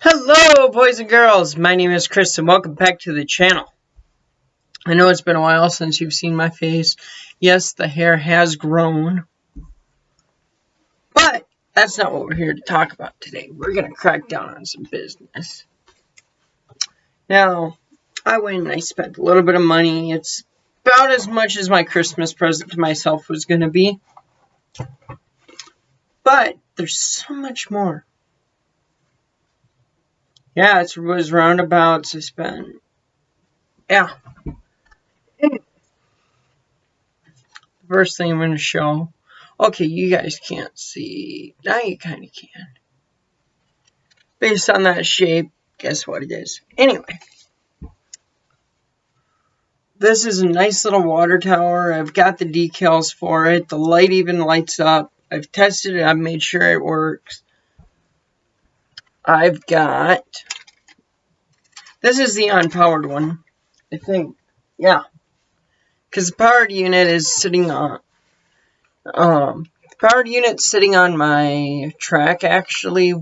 Hello, boys and girls. My name is Chris, and welcome back to the channel. I know it's been a while since you've seen my face. Yes, the hair has grown. But that's not what we're here to talk about today. We're going to crack down on some business. Now, I went and I spent a little bit of money. It's about as much as my Christmas present to myself was going to be. But there's so much more. Yeah, it was roundabouts. I spent. Yeah. First thing I'm going to show. Okay, you guys can't see. Now you kind of can. Based on that shape, guess what it is. Anyway. This is a nice little water tower. I've got the decals for it. The light even lights up. I've tested it. I've made sure it works. I've got... This is the unpowered one. I think. Yeah. Because the powered unit is sitting on... the powered unit's sitting on my track, actually.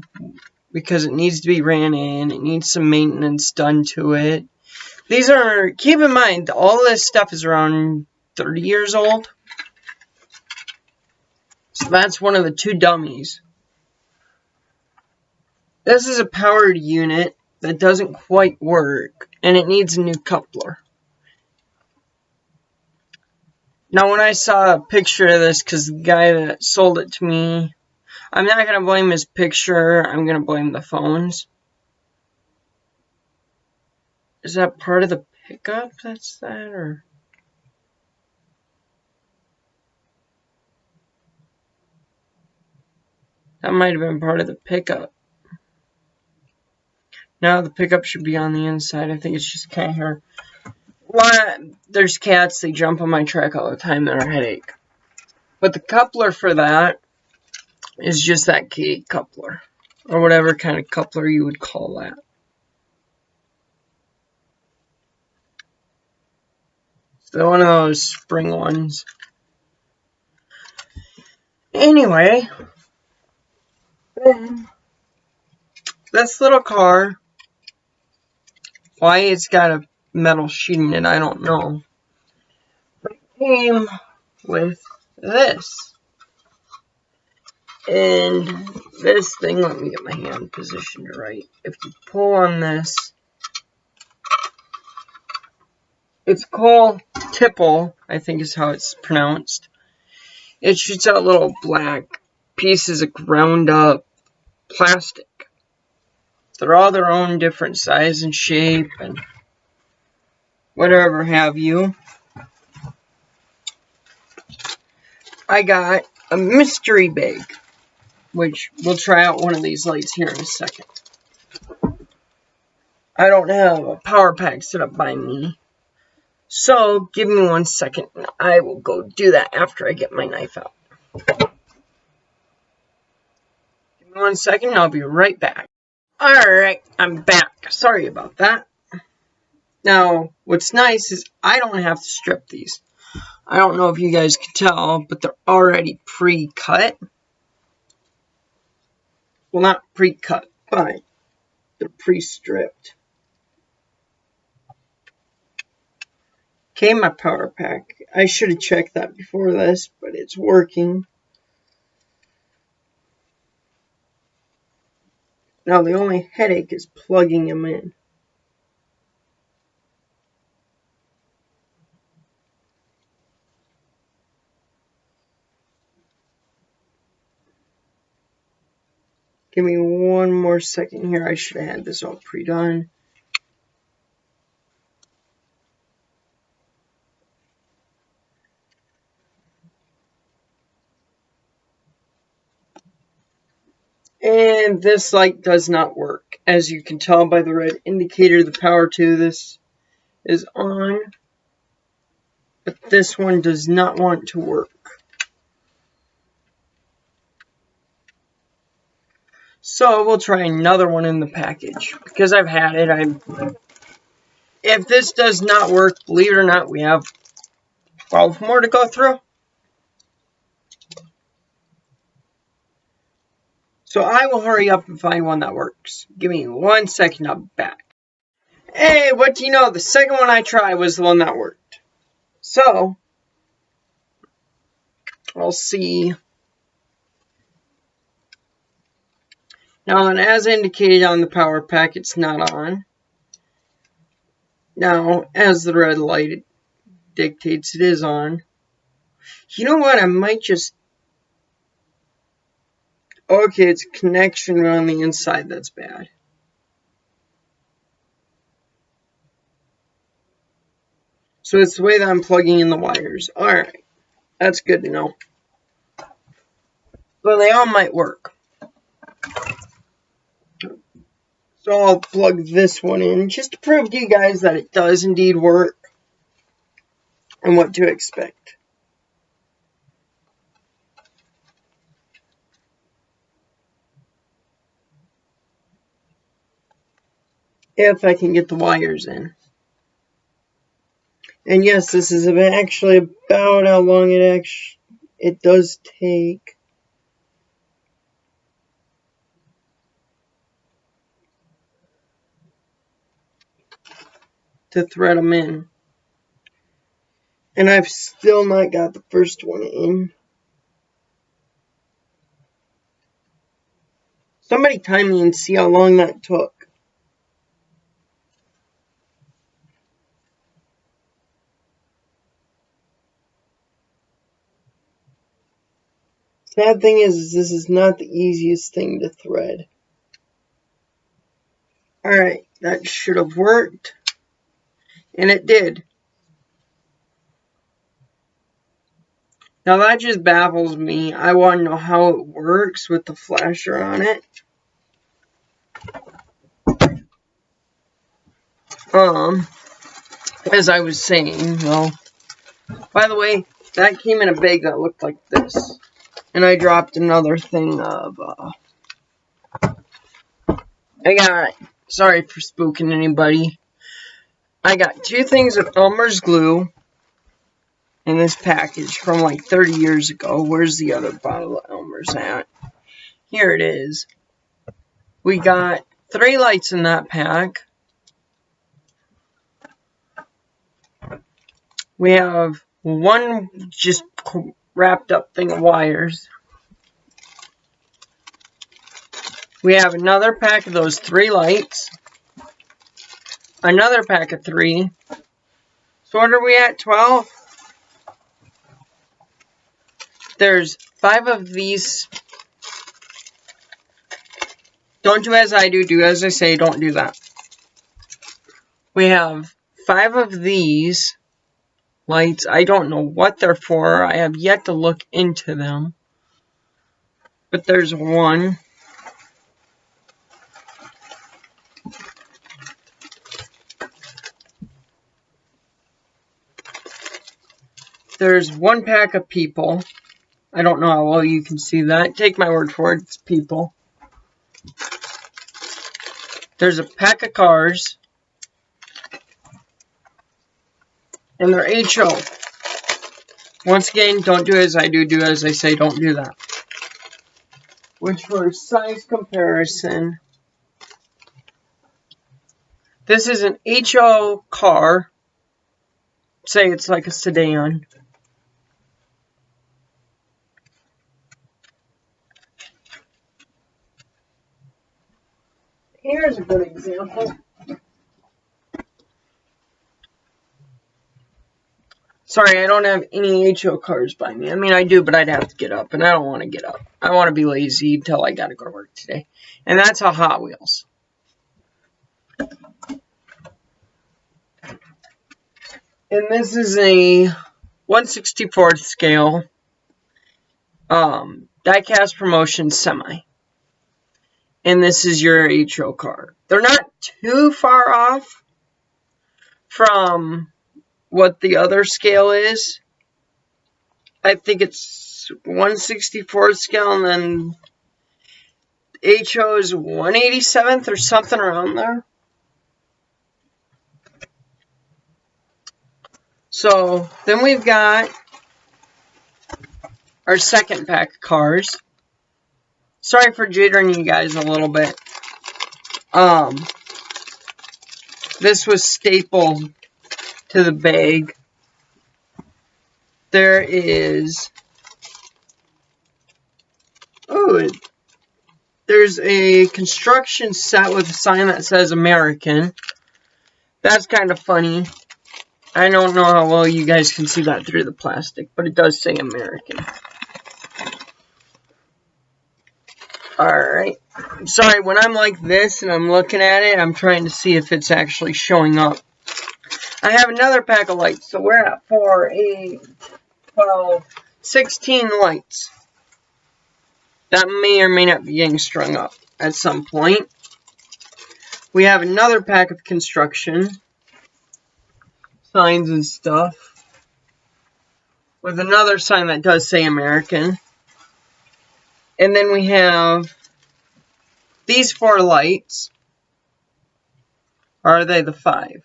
Because it needs to be ran in. It needs some maintenance done to it. These are... Keep in mind, all this stuff is around 30 years old. So that's one of the two dummies. This is a powered unit that doesn't quite work, and it needs a new coupler. Now, when I saw a picture of this, because the guy that sold it to me, I'm not going to blame his picture, I'm going to blame the phones. Is that part of the pickup that's that, or... That might have been part of the pickup. No, the pickup should be on the inside. I think it's just cat hair. There's cats, they jump on my track all the time, they're a headache. But the coupler for that is just that key coupler. Or whatever kind of coupler you would call that. So one of those spring ones. Anyway. This little car. Why it's got a metal sheet in it, I don't know. But it came with this. And this thing, let me get my hand positioned right. If you pull on this, it's called tipple, I think is how it's pronounced. It shoots out little black pieces of ground up plastic. They're all their own different size and shape and whatever have you. I got a mystery bag, which we'll try out one of these lights here in a second. I don't have a power pack set up by me. So, give me 1 second and I will go do that after I get my knife out. Give me 1 second and I'll be right back. Alright, I'm back. Sorry about that. Now, what's nice is I don't have to strip these. I don't know if you guys can tell, but they're already pre-cut. Well, not pre-cut, but they're pre-stripped. Okay, my power pack. I should have checked that before this, but it's working. Now, the only headache is plugging them in. Give me 1 more second here. I should have had this all pre-done. And this light does not work. As you can tell by the red indicator, the power to this is on. But this one does not want to work. So we'll try another one in the package. Because I've had it, if this does not work, believe it or not, we have 12 more to go through. So I will hurry up and find one that works. Give me 1 second, I'll be back. Hey, what do you know? The second one I tried was the one that worked. So, I'll see. Now, and as indicated on the power pack, it's not on. Now, as the red light dictates, it is on. You know what? I might just... Okay, it's a connection on the inside that's bad. So it's the way that I'm plugging in the wires. Alright, that's good to know. But they all might work. So I'll plug this one in just to prove to you guys that it does indeed work and what to expect. If I can get the wires in. And yes, this is actually about how long it does take. To thread them in. And I've still not got the first one in. Somebody time me and see how long that took. Sad thing is this is not the easiest thing to thread. Alright, that should have worked. And it did. Now that just baffles me. I want to know how it works with the flasher on it. As I was saying, well, by the way, that came in a bag that looked like this. And I dropped another thing of, sorry for spooking anybody. I got 2 things of Elmer's glue in this package from like 30 years ago. Where's the other bottle of Elmer's at? Here it is. We got 3 lights in that pack. We have 1 just wrapped up thing of wires. We have another pack of those 3 lights. Another pack of 3. So what are we at? 12? There's 5 of these. Don't do as I do. Do as I say. Don't do that. We have 5 of these lights. I don't know what they're for. I have yet to look into them. But there's 1. There's 1 pack of people. I don't know how well you can see that. Take my word for it, it's people. There's a pack of cars. And they're HO. Once again, don't do as I do. Do as I say. Don't do that. Which for size comparison, this is an HO car. Say it's like a sedan. Here's a good example. Sorry, I don't have any HO cars by me. I mean, I do, but I'd have to get up, and I don't want to get up. I want to be lazy until I gotta go to work today. And that's a Hot Wheels. And this is a 1/64th scale die-cast promotion semi. And this is your HO car. They're not too far off from what the other scale is. I think it's 1/64th scale, and then HO is 1/87th or something around there. So then we've got our second pack of cars. Sorry for jittering you guys a little bit. This was stapled to the bag. There is... Oh, there's a construction set with a sign that says American. That's kind of funny. I don't know how well you guys can see that through the plastic, but it does say American. Alright. Sorry, when I'm like this and I'm looking at it, I'm trying to see if it's actually showing up. I have another pack of lights, so we're at 4, 8, 12, 16 lights. That may or may not be getting strung up at some point. We have another pack of construction signs and stuff, with another sign that does say American. And then we have these 4 lights. Or are they the 5?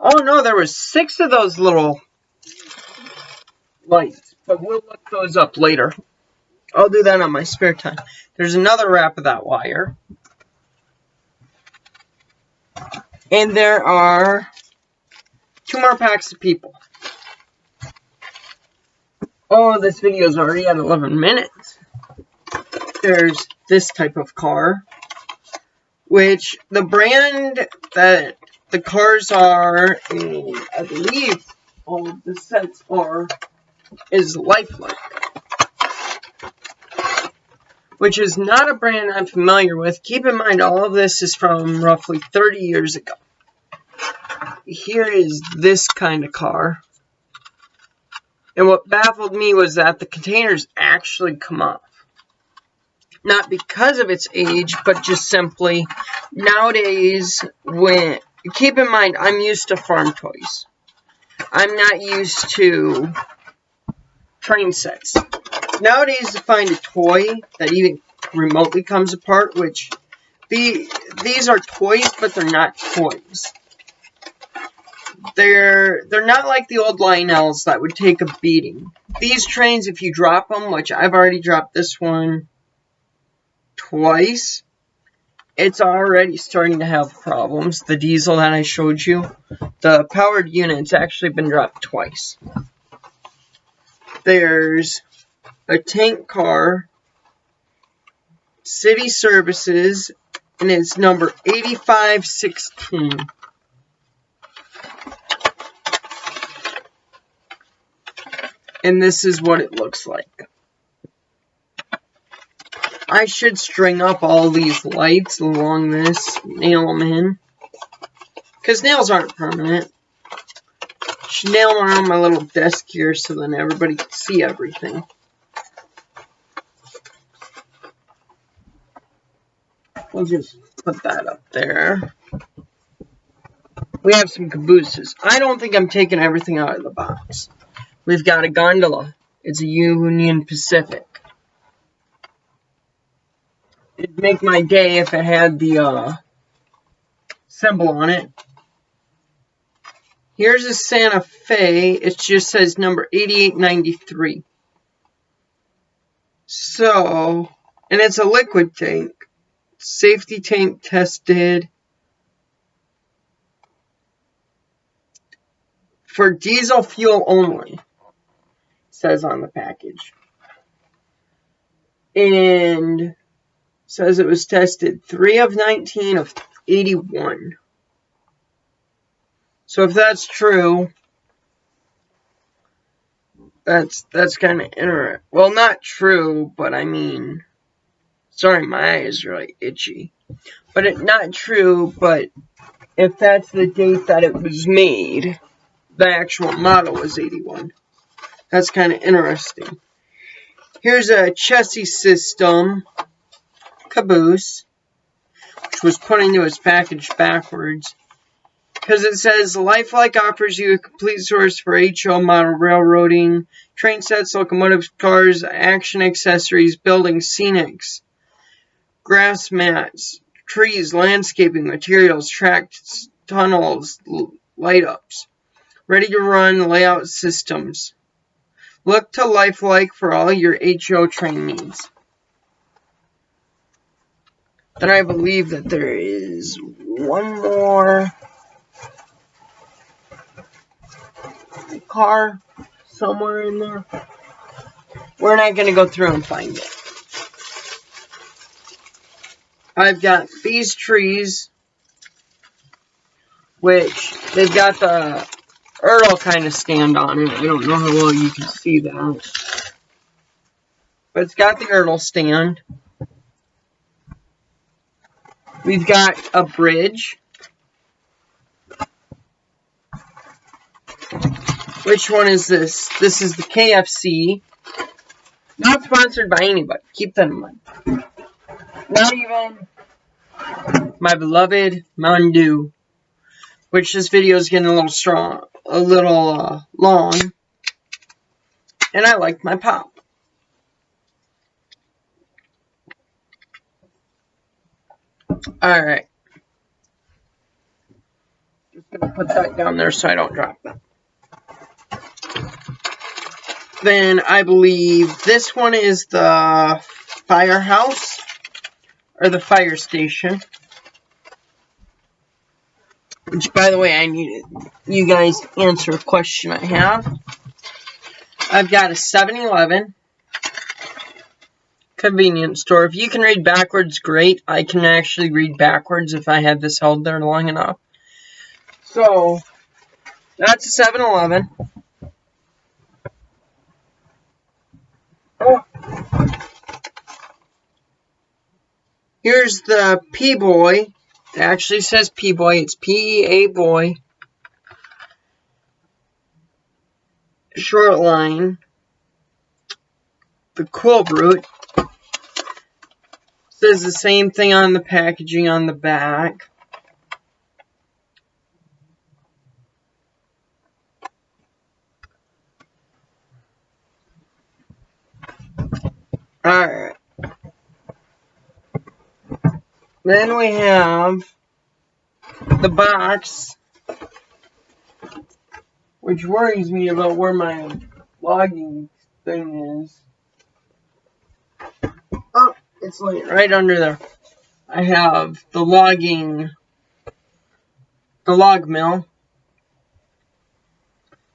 Oh no, there was 6 of those little lights, but we'll look those up later. I'll do that on my spare time. There's another wrap of that wire. And there are 2 more packs of people. Oh, this video is already at 11 minutes. There's this type of car, which the brand that the cars are, I believe all of the sets are, is Lifelike, which is not a brand I'm familiar with. Keep in mind, all of this is from roughly 30 years ago. Here is this kind of car. And what baffled me was that the containers actually come off. Not because of its age, but just simply, nowadays, when... Keep in mind, I'm used to farm toys. I'm not used to train sets. Nowadays, to find a toy that even remotely comes apart, which these are toys, but they're not toys. They're not like the old Lionels that would take a beating. These trains, if you drop them, which I've already dropped this one twice, it's already starting to have problems. The diesel that I showed you, the powered unit's actually been dropped twice. There's a tank car, city services, and it's number 8516. And this is what it looks like. I should string up all these lights along this, nail them in. Because nails aren't permanent. Should nail them around my little desk here so then everybody can see everything. We'll just put that up there. We have some cabooses. I don't think I'm taking everything out of the box. We've got a gondola. It's a Union Pacific. It'd make my day if it had the symbol on it. Here's a Santa Fe. It just says number 8893. So, and it's a liquid tank. Safety tank tested for diesel fuel only, says on the package. And says it was tested 3 of 19 of 81. So if that's true, that's kind of interesting. Well, not true, but I mean, sorry, my eye is really itchy. But it's not true, but if that's the date that it was made, the actual model was 81. That's kind of interesting. Here's a chassis system caboose, which was put into its package backwards. Because it says, Lifelike offers you a complete source for HO model railroading, train sets, locomotives, cars, action accessories, building scenics, grass mats, trees, landscaping, materials, tracks, tunnels, light-ups, ready-to-run layout systems. Look to Lifelike for all your HO train needs. Then I believe that there is one more car somewhere in there. We're not going to go through and find it. I've got these trees, which they've got the Earl kind of stand on it. I don't know how well you can see that. But it's got the Earl stand. We've got a bridge. Which one is this? This is the KFC. Not sponsored by anybody. Keep that in mind. Not even my beloved Mountain Dew. Which this video is getting a little long. And I like my pop. Alright. Just gonna put that down there so I don't drop that. Then I believe this one is the firehouse. Or the fire station. Which, by the way, I need you guys to answer a question I have. I've got a 7-Eleven convenience store. If you can read backwards, great. I can actually read backwards if I had this held there long enough. So, that's a 7-Eleven. Oh. Here's the P-Boy. It actually says P-Boy. It's P-E-A boy. Short line. The Cool Brute. Says the same thing on the packaging on the back. Alright. Then we have the box, which worries me about where my logging thing is. Oh, it's right under there. I have the log mill,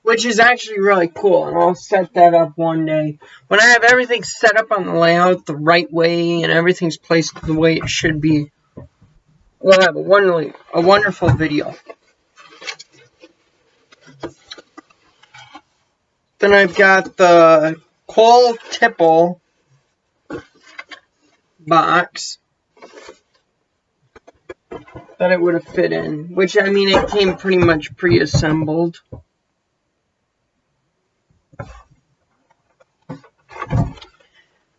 which is actually really cool, and I'll set that up one day. When I have everything set up on the layout the right way and everything's placed the way it should be, we'll have a wonderful video. Then I've got the coal tipple box that it would have fit in, which, I mean, it came pretty much pre-assembled.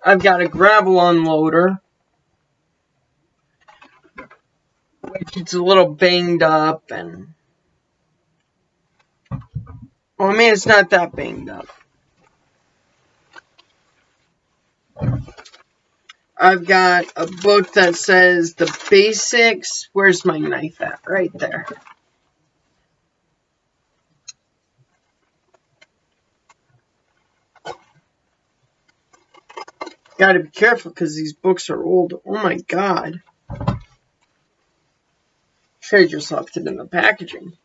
I've got a gravel unloader, which it's a little banged up, and well, I mean, it's not that banged up. I've got a book that says the basics. Where's my knife at? Right there. Gotta be careful because these books are old. Oh my god. Trade yourself to in the packaging.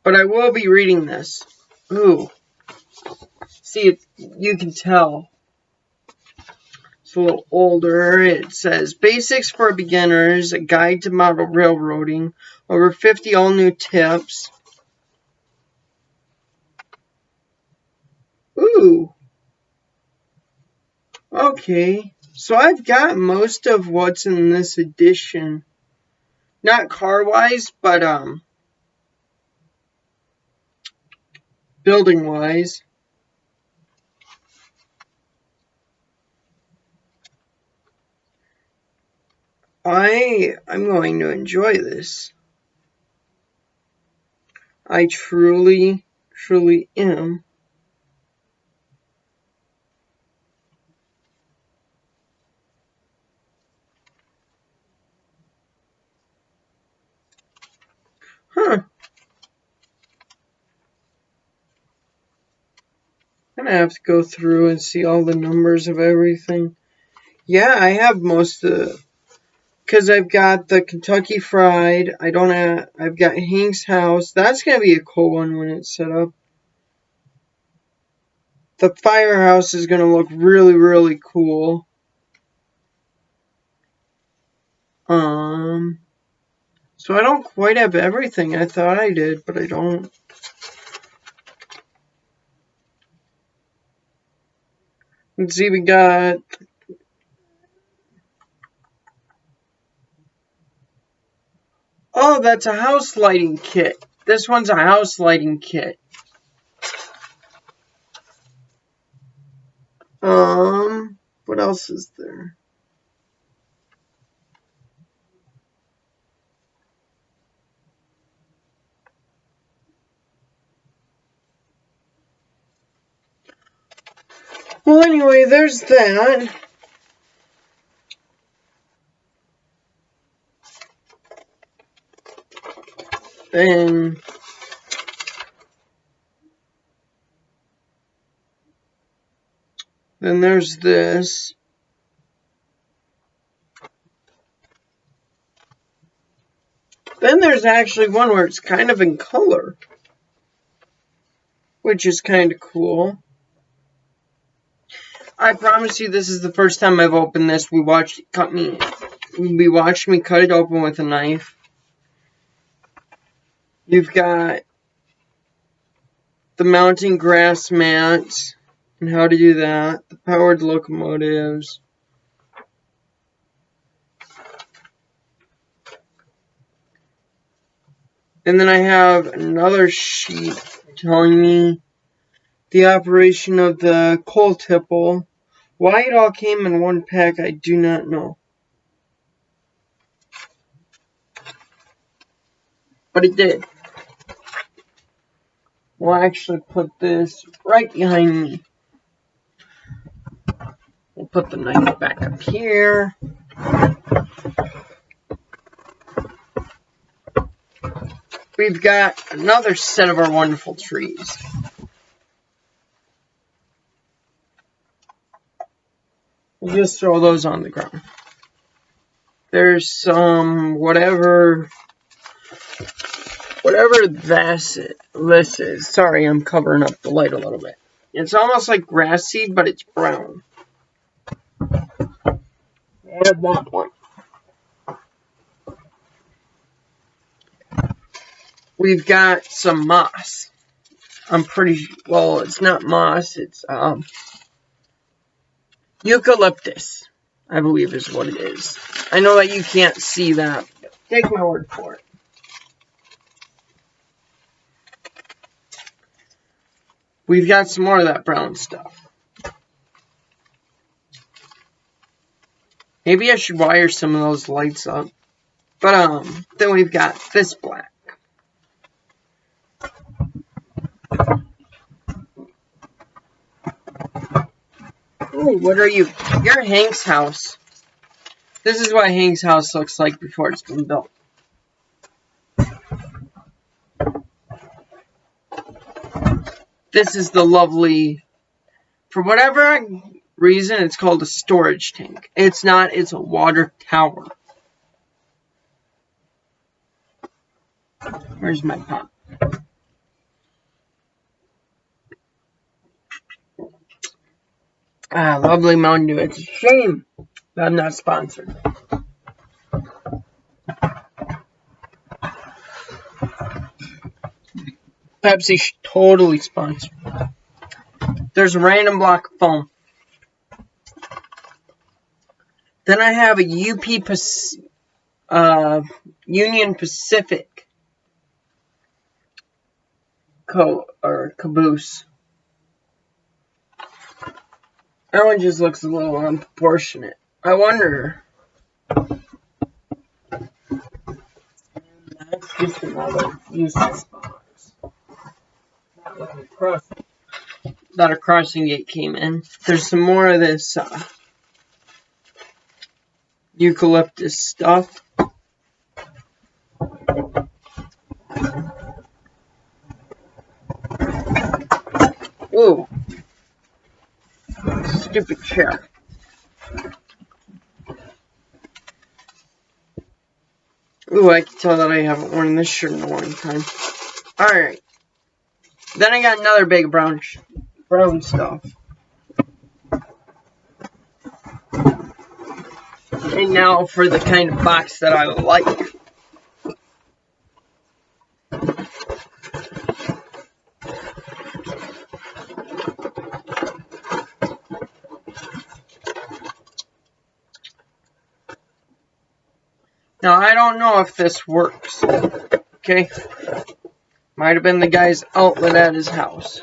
But I will be reading this. Ooh. See, you can tell. It's a little older. It says, Basics for Beginners, a guide to model railroading. Over 50 all-new tips. Ooh. Okay. So I've got most of what's in this edition. Not car-wise, but, building-wise. I'm going to enjoy this. I truly, truly am. Huh. I'm gonna have to go through and see all the numbers of everything. Yeah, I have most of Because I've got the Kentucky Fried. I've got Hank's House. That's going to be a cool one when it's set up. The firehouse is going to look really, really cool. So I don't quite have everything. I thought I did, but I don't. Let's see, we got... Oh, that's a house lighting kit. This one's a house lighting kit. What else is there? Well, anyway, there's that. And then there's this. Then there's actually one where it's kind of in color, which is kind of cool. I promise you, this is the first time I've opened this. We watched me cut it open with a knife. You've got the mounting grass mats and how to do that. The powered locomotives. And then I have another sheet telling me the operation of the coal tipple. Why it all came in one pack, I do not know. But it did. We'll actually put this right behind me. We'll put the knife back up here. We've got another set of our wonderful trees. We'll just throw those on the ground. There's some whatever this is. Sorry, I'm covering up the light a little bit. It's almost like grass seed, but it's brown. Add that one. We've got some moss. Well, it's not moss, it's eucalyptus, I believe is what it is. I know that you can't see that, but take my word for it. We've got some more of that brown stuff. Maybe I should wire some of those lights up. But then we've got this black. Ooh, what are you? You're Hank's house. This is what Hank's house looks like before it's been built. This is the lovely, for whatever reason, it's called a storage tank. It's not, it's a water tower. Where's my pot? Ah, lovely Mountain Dew. It's a shame that I'm not sponsored. Pepsi should totally sponsor. There's a random block of foam. Then I have a Union Pacific caboose. That one just looks a little unproportionate. I wonder. And that's just another useless box. That a crossing gate came in. There's some more of this eucalyptus stuff. Ooh. Stupid chair. Ooh, I can tell that I haven't worn this shirt in a long time. Alright. Then I got another big brown stuff. And now for the kind of box that I like. Now, I don't know if this works, okay? Might have been the guy's outlet at his house.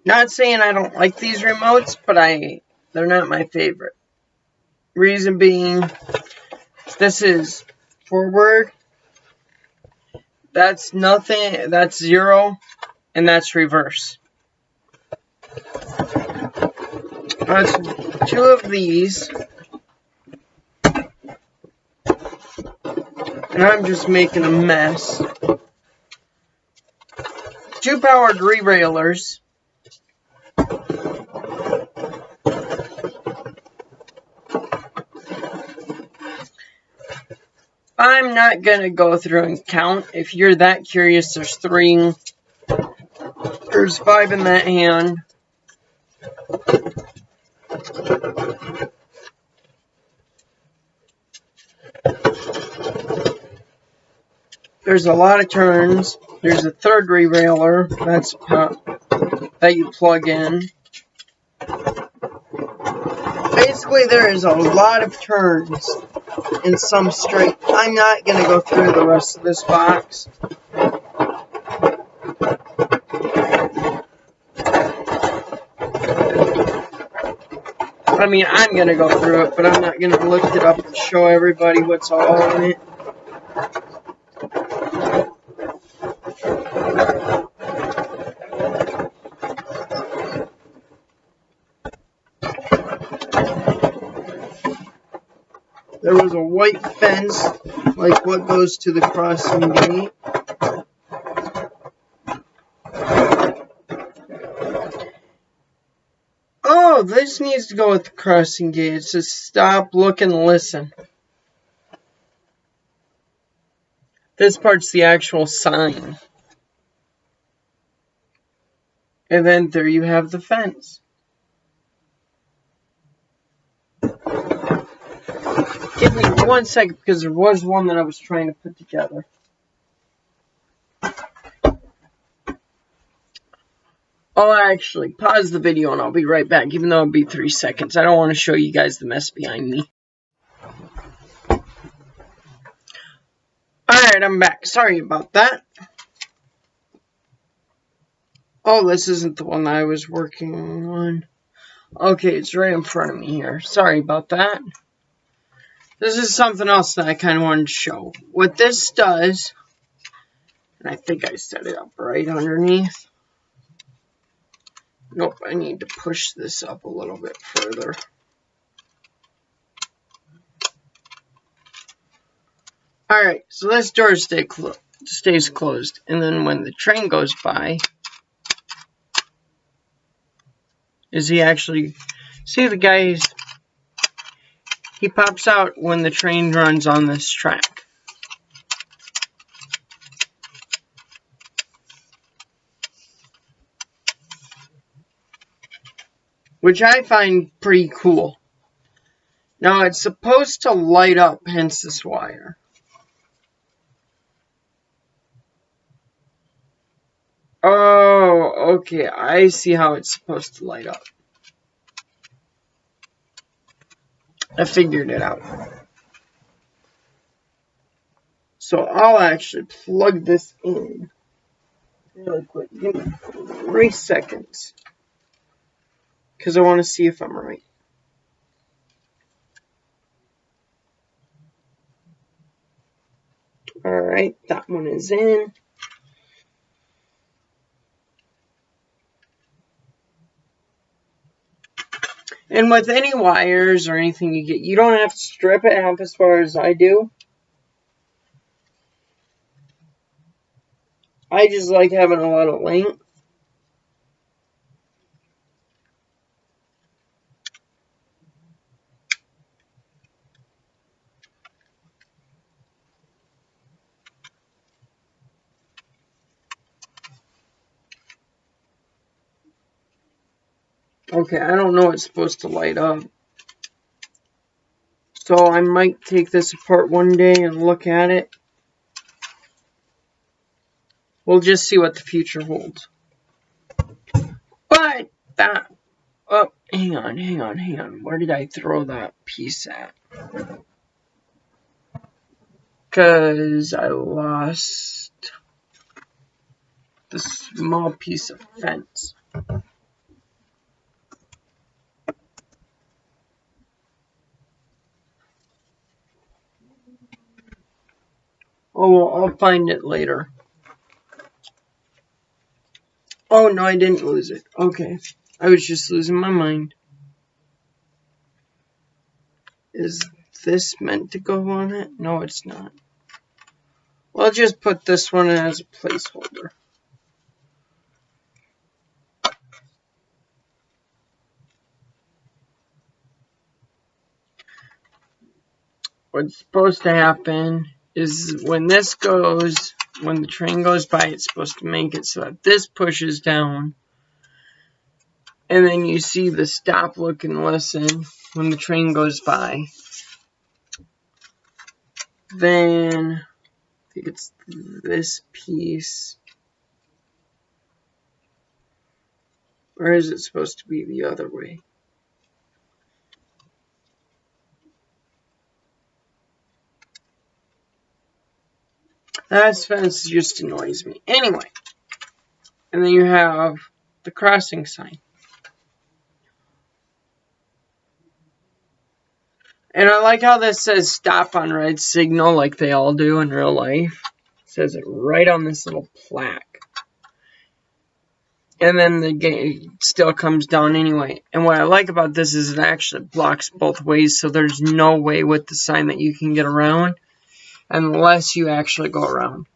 Not saying I don't like these remotes, but they're not my favorite. Reason being, this is forward, that's nothing, that's 0, and that's reverse. That's 2 of these. And I'm just making a mess. 2 powered derailleurs. I'm not going to go through and count. If you're that curious, there's 3. There's 5 in that hand. There's a lot of turns. There's a 3rd derailleur. That's that you plug in. Basically, there is a lot of turns and some straight. I'm not going to go through the rest of this box. I mean, I'm going to go through it, but I'm not going to lift it up and show everybody what's all in it. There was a white fence, like what goes to the crossing gate. Oh, this needs to go with the crossing gate. It says stop, look, and listen. This part's the actual sign. And then there you have the fence. Give me 1 second because there was one that I was trying to put together. I'll actually pause the video and I'll be right back, even though it'll be 3 seconds. I don't want to show you guys the mess behind me. Alright, I'm back. Sorry about that. Oh, this isn't the one that I was working on. Okay, it's right in front of me here. Sorry about that. This is something else that I kind of wanted to show. What this does, and I think I set it up right underneath. Nope, I need to push this up a little bit further. Alright, so this door stays closed. And then when the train goes by, he actually, see the guys, he pops out when the train runs on this track. Which I find pretty cool. Now it's supposed to light up, hence this wire. Oh, okay, I see how it's supposed to light up. I figured it out. So I'll actually plug this in really quick. Give me 3 seconds. Because I want to see if I'm right. Alright, that one is in. And with any wires or anything you get, you don't have to strip it half as far as I do. I just like having a lot of length. Okay, I don't know it's supposed to light up. So I might take this apart one day and look at it. We'll just see what the future holds. But that... Oh, hang on. Where did I throw that piece at? Because I lost the small piece of fence. Oh, well, I'll find it later. Oh, no, I didn't lose it. Okay. I was just losing my mind. Is this meant to go on it? No, it's not. Well, I'll just put this one as a placeholder. What's supposed to happen is when the train goes by, it's supposed to make it so that this pushes down. And then you see the stop, look, and listen when the train goes by. Then, I think it's this piece. Or is it supposed to be the other way? That fence just annoys me. Anyway. And then you have the crossing sign. And I like how this says stop on red signal like they all do in real life. It says it right on this little plaque. And then the gate still comes down anyway. And what I like about this is it actually blocks both ways. So there's no way with the sign that you can get around. Unless you actually go around.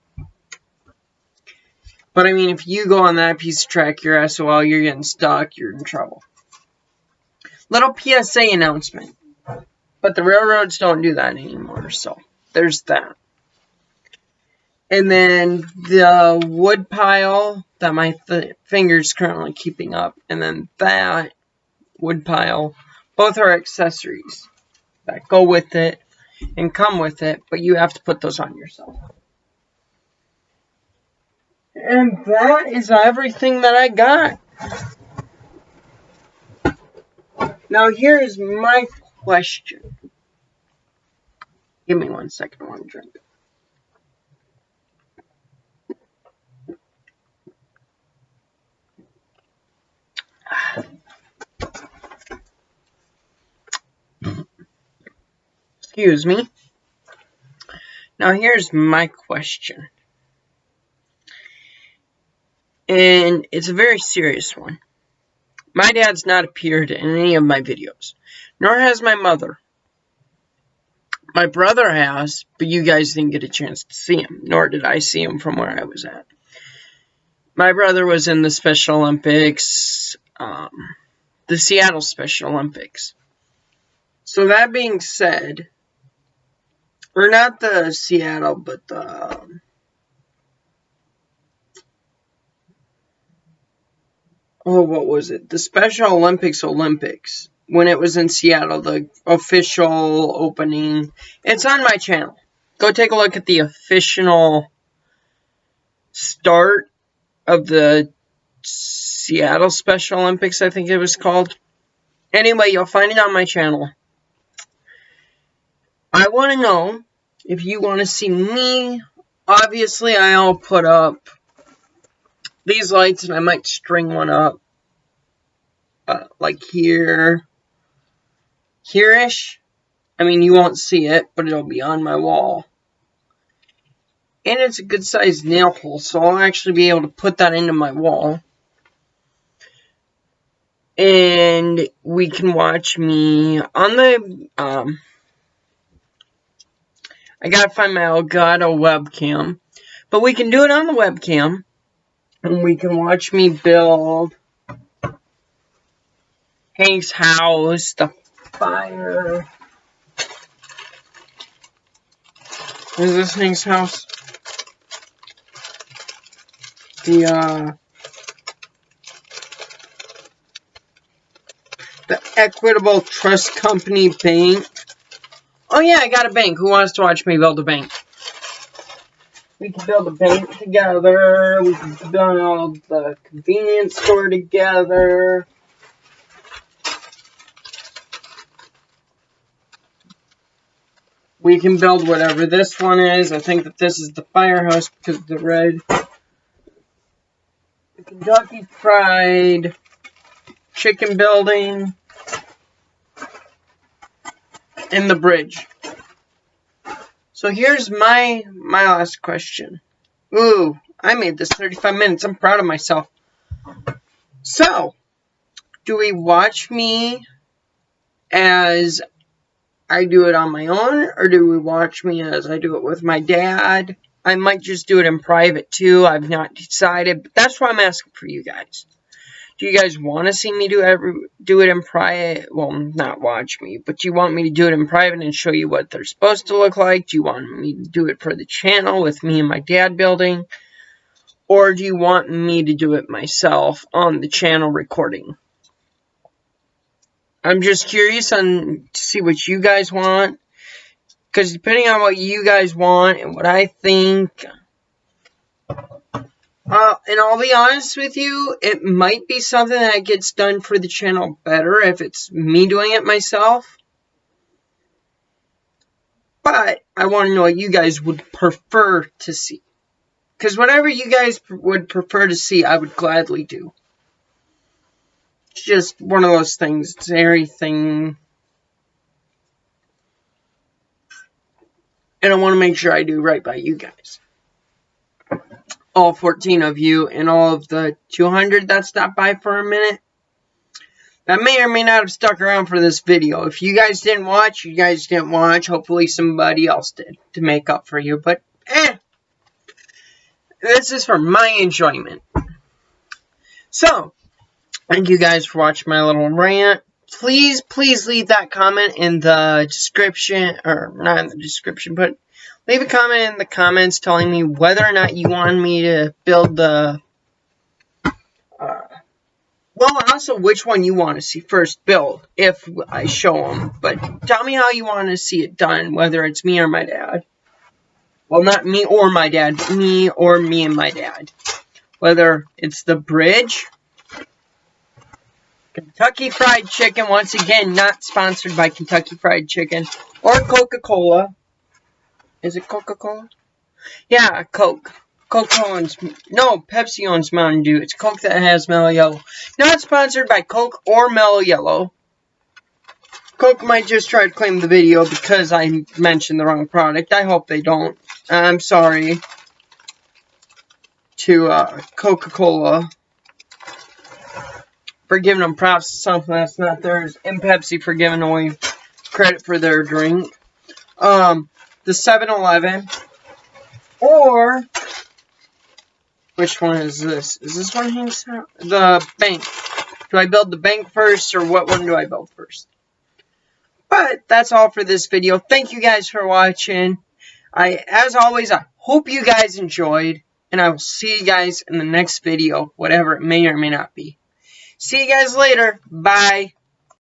But I mean, if you go on that piece of track, you're SOL, you're getting stuck, you're in trouble. Little PSA announcement. But the railroads don't do that anymore, so there's that. And then the wood pile that my finger's currently keeping up, and then that wood pile, both are accessories that go with it and come with it, but you have to put those on yourself. And that is everything that I got. Now here is my question. Give me 1 second, I want to drink. Excuse me. Now here's my question. And it's a very serious one. My dad's not appeared in any of my videos, nor has my mother. My brother has, but you guys didn't get a chance to see him, nor did I see him from where I was at. My brother was in the Special Olympics, the Seattle Special Olympics. So that being said, or not the Seattle, but the... what was it? The Special Olympics, when it was in Seattle, the official opening. It's on my channel. Go take a look at the official start of the Seattle Special Olympics, I think it was called. Anyway, you'll find it on my channel. I want to know if you want to see me. Obviously, I'll put up these lights, and I might string one up, like here-ish. I mean, you won't see it, but it'll be on my wall. And it's a good-sized nail hole, so I'll actually be able to put that into my wall. And we can watch me on the, I gotta find my Elgato webcam. But we can do it on the webcam. And we can watch me build Hank's house, the fire. Is this Hank's house? The, Equitable Trust Company Bank. Oh yeah, I got a bank. Who wants to watch me build a bank? We can build a bank together. We can build the convenience store together. We can build whatever this one is. I think that this is the firehouse because of the red. The Kentucky Fried Chicken building. And the bridge. So here's my last question. Ooh, I made this 35 minutes. I'm proud of myself. So, do we watch me as I do it on my own, or do we watch me as I do it with my dad? I might just do it in private too. I've not decided, but that's why I'm asking for you guys. Do you guys want to see me do it in private? Well, not watch me, but do you want me to do it in private and show you what they're supposed to look like? Do you want me to do it for the channel with me and my dad building? Or do you want me to do it myself on the channel recording? I'm just curious to see what you guys want. Because depending on what you guys want and what I think... and I'll be honest with you, it might be something that gets done for the channel better if it's me doing it myself. But I want to know what you guys would prefer to see. Because whatever you guys would prefer to see, I would gladly do. It's just one of those things. It's everything. And I want to make sure I do right by you guys. All 14 of you and all of the 200 that stopped by for a minute. That may or may not have stuck around for this video. If you guys didn't watch, you guys didn't watch. Hopefully somebody else did to make up for you. But, this is for my enjoyment. So, thank you guys for watching my little rant. Please, please leave that comment in the description. Or, not in the description, but... leave a comment in the comments telling me whether or not you want me to build the... well, also which one you want to see first build, if I show them. But tell me how you want to see it done, whether it's me or my dad. Well, not me or my dad, but me or me and my dad. Whether it's the bridge... Kentucky Fried Chicken, once again, not sponsored by Kentucky Fried Chicken. Or Coca-Cola. Is it Coca-Cola? Yeah, Coke. Coke owns... no, Pepsi owns Mountain Dew. It's Coke that has Mellow Yellow. Not sponsored by Coke or Mellow Yellow. Coke might just try to claim the video because I mentioned the wrong product. I hope they don't. I'm sorry to Coca-Cola for giving them props to something that's not theirs. And Pepsi for giving away credit for their drink. The 7-Eleven, or, which one is this? Is this one hangs out? The bank. Do I build the bank first, or what one do I build first? But, that's all for this video. Thank you guys for watching. As always, I hope you guys enjoyed, and I will see you guys in the next video, whatever it may or may not be. See you guys later. Bye.